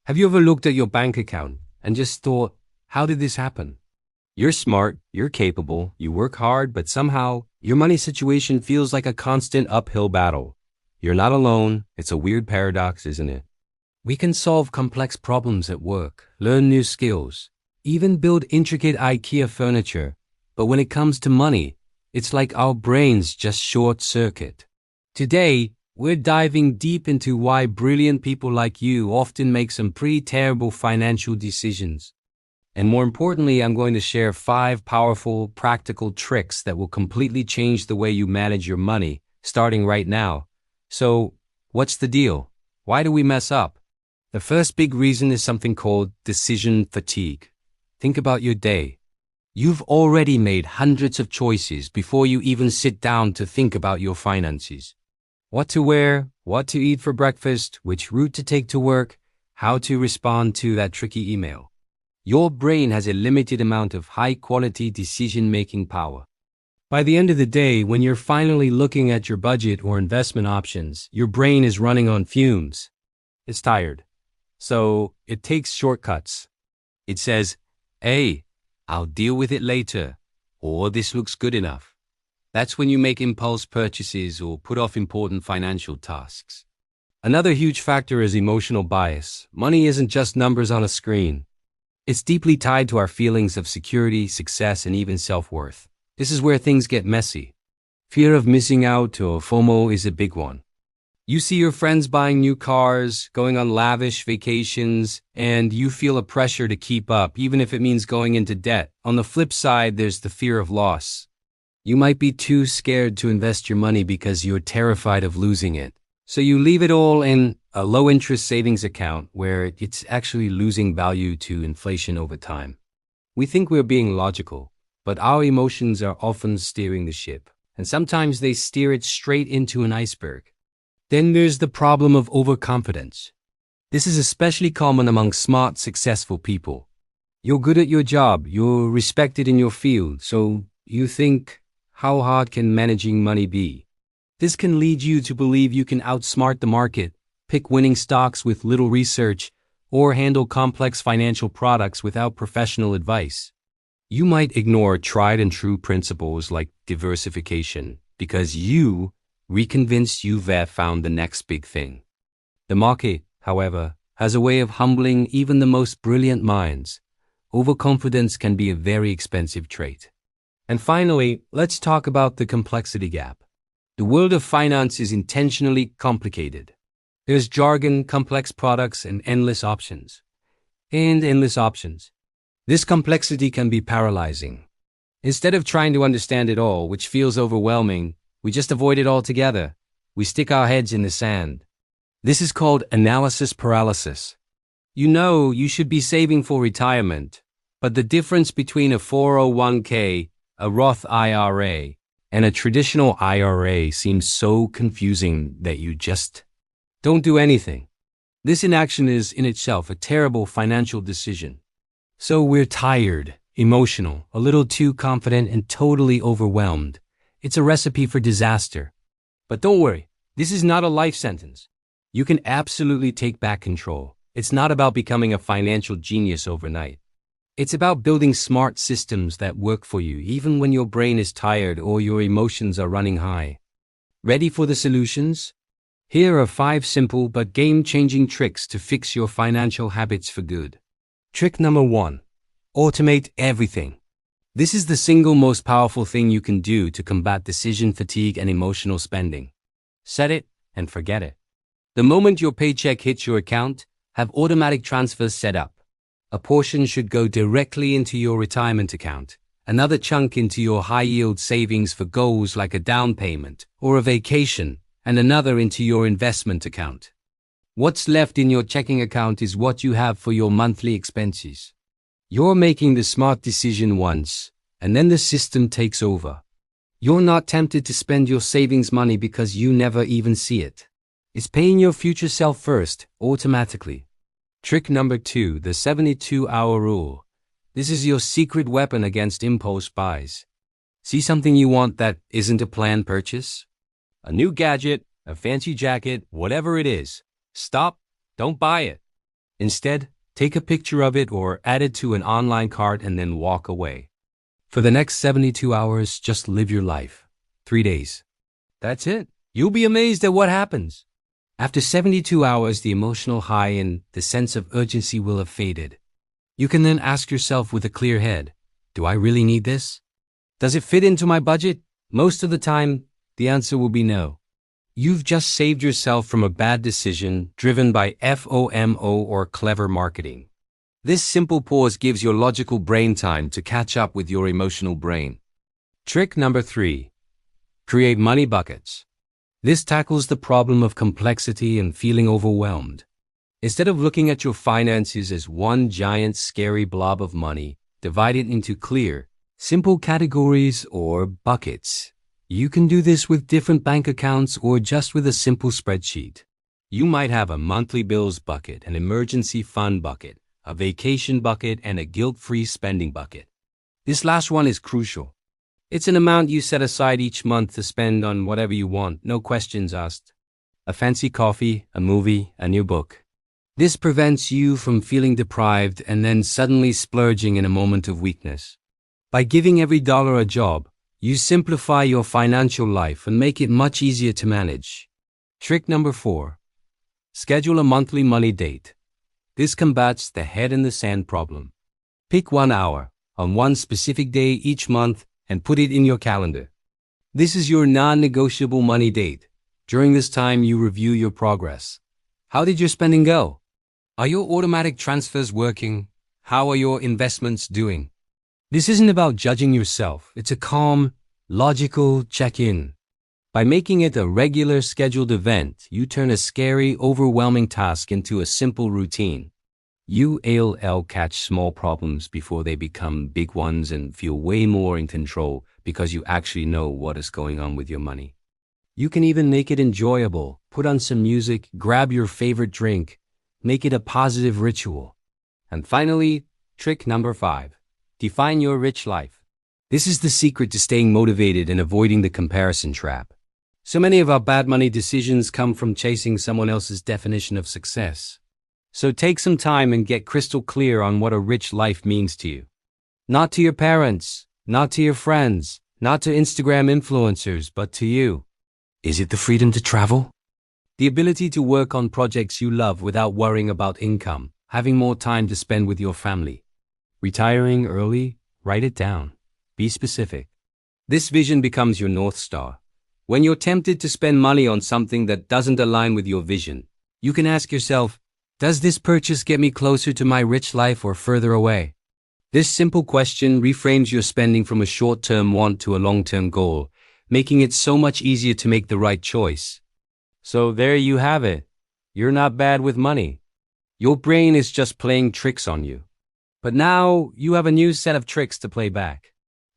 Have you ever looked at your bank account and just thought, how did this happen? You're smart, you're capable, you work hard, but somehow your money situation feels like a constant uphill battle. You're not alone. It's a weird paradox, isn't it? We can solve complex problems at work, learn new skills, even build intricate IKEA furniture. But when it comes to money, it's like our brains just short circuit. Today, we're diving deep into why brilliant people like you often make some pretty terrible financial decisions. And more importantly, I'm going to share 5 powerful, practical tricks that will completely change the way you manage your money, starting right now. So, what's the deal? Why do we mess up? The first big reason is something called decision fatigue. Think about your day. You've already made hundreds of choices before you even sit down to think about your finances. What to wear, what to eat for breakfast, which route to take to work, how to respond to that tricky email. Your brain has a limited amount of high-quality decision-making power. By the end of the day, when you're finally looking at your budget or investment options, your brain is running on fumes. It's tired. So it takes shortcuts. It says, hey, I'll deal with it later, or this looks good enough. That's when you make impulse purchases or put off important financial tasks. Another huge factor is emotional bias. Money isn't just numbers on a screen. It's deeply tied to our feelings of security, success, and even self-worth. This is where things get messy. Fear of missing out or FOMO is a big one. You see your friends buying new cars, going on lavish vacations, and you feel a pressure to keep up, even if it means going into debt. On the flip side, there's the fear of loss. You might be too scared to invest your money because you're terrified of losing it. So you leave it all in a low-interest savings account where it's actually losing value to inflation over time. We think we're being logical, but our emotions are often steering the ship, and sometimes they steer it straight into an iceberg. Then there's the problem of overconfidence. This is especially common among smart, successful people. You're good at your job, you're respected in your field, so you think, how hard can managing money be? This can lead you to believe you can outsmart the market, pick winning stocks with little research, or handle complex financial products without professional advice. You might ignore tried and true principles like diversification because you reconvinced you've found the next big thing. The market, however, has a way of humbling even the most brilliant minds. Overconfidence can be a very expensive trait. And finally, let's talk about the complexity gap. The world of finance is intentionally complicated. There's jargon, complex products, and endless options. This complexity can be paralyzing. Instead of trying to understand it all, which feels overwhelming, we just avoid it altogether. We stick our heads in the sand. This is called analysis paralysis. You know you should be saving for retirement, but the difference between a 401k, a Roth IRA, and a traditional IRA seems so confusing that you just don't do anything. This inaction is in itself a terrible financial decision. So we're tired, emotional, a little too confident, and totally overwhelmed. It's a recipe for disaster. But don't worry, this is not a life sentence. You can absolutely take back control. It's not about becoming a financial genius overnight. It's about building smart systems that work for you even when your brain is tired or your emotions are running high. Ready for the solutions? Here are 5 simple but game-changing tricks to fix your financial habits for good. Trick number 1. Automate everything. This is the single most powerful thing you can do to combat decision fatigue and emotional spending. Set it and forget it. The moment your paycheck hits your account, have automatic transfers set up. A portion should go directly into your retirement account, another chunk into your high-yield savings for goals like a down payment or a vacation, and another into your investment account. What's left in your checking account is what you have for your monthly expenses. You're making the smart decision once, and then the system takes over. You're not tempted to spend your savings money because you never even see it. It's paying your future self first, automatically. Trick number 2, the 72-hour rule. This is your secret weapon against impulse buys. See something you want that isn't a planned purchase? A new gadget, a fancy jacket, whatever it is. Stop, don't buy it. Instead, take a picture of it or add it to an online cart and then walk away. For the next 72 hours, just live your life. 3 days. That's it. You'll be amazed at what happens. After 72 hours, the emotional high and the sense of urgency will have faded. You can then ask yourself with a clear head, do I really need this? Does it fit into my budget? Most of the time, the answer will be no. You've just saved yourself from a bad decision driven by FOMO or clever marketing. This simple pause gives your logical brain time to catch up with your emotional brain. Trick number 3. Create money buckets. This tackles the problem of complexity and feeling overwhelmed. Instead of looking at your finances as one giant scary blob of money, divide it into clear, simple categories or buckets. You can do this with different bank accounts or just with a simple spreadsheet. You might have a monthly bills bucket, an emergency fund bucket, a vacation bucket, and a guilt-free spending bucket. This last one is crucial. It's an amount you set aside each month to spend on whatever you want, no questions asked. A fancy coffee, a movie, a new book. This prevents you from feeling deprived and then suddenly splurging in a moment of weakness. By giving every dollar a job, you simplify your financial life and make it much easier to manage. Trick number 4. Schedule a monthly money date. This combats the head in the sand problem. Pick 1 hour on one specific day each month and put it in your calendar. This is your non-negotiable money date. During this time, you review your progress. How did your spending go? Are your automatic transfers working? How are your investments doing? This isn't about judging yourself. It's a calm, logical check-in. By making it a regular scheduled event, you turn a scary, overwhelming task into a simple routine. You'll catch small problems before they become big ones and feel way more in control because you actually know what is going on with your money. You can even make it enjoyable. Put on some music, grab your favorite drink, make it a positive ritual. And finally, trick number 5. Define your rich life. This is the secret to staying motivated and avoiding the comparison trap. So many of our bad money decisions come from chasing someone else's definition of success. So take some time and get crystal clear on what a rich life means to you. Not to your parents, not to your friends, not to Instagram influencers, but to you. Is it the freedom to travel? The ability to work on projects you love without worrying about income, having more time to spend with your family. Retiring early? Write it down. Be specific. This vision becomes your North Star. When you're tempted to spend money on something that doesn't align with your vision, you can ask yourself, does this purchase get me closer to my rich life or further away? This simple question reframes your spending from a short-term want to a long-term goal, making it so much easier to make the right choice. So there you have it. You're not bad with money. Your brain is just playing tricks on you. But now you have a new set of tricks to play back.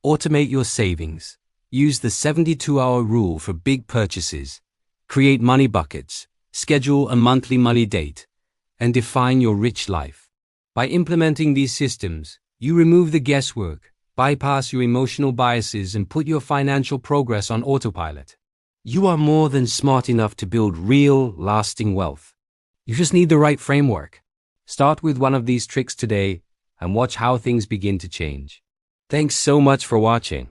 Automate your savings. Use the 72-hour rule for big purchases. Create money buckets. Schedule a monthly money date. And define your rich life. By implementing these systems, you remove the guesswork, bypass your emotional biases, and put your financial progress on autopilot. You are more than smart enough to build real, lasting wealth. You just need the right framework. Start with one of these tricks today and watch how things begin to change. Thanks so much for watching.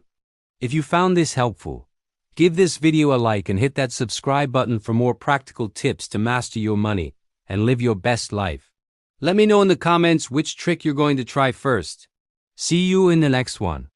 If you found this helpful, give this video a like and hit that subscribe button for more practical tips to master your money and live your best life. Let me know in the comments which trick you're going to try first. See you in the next one.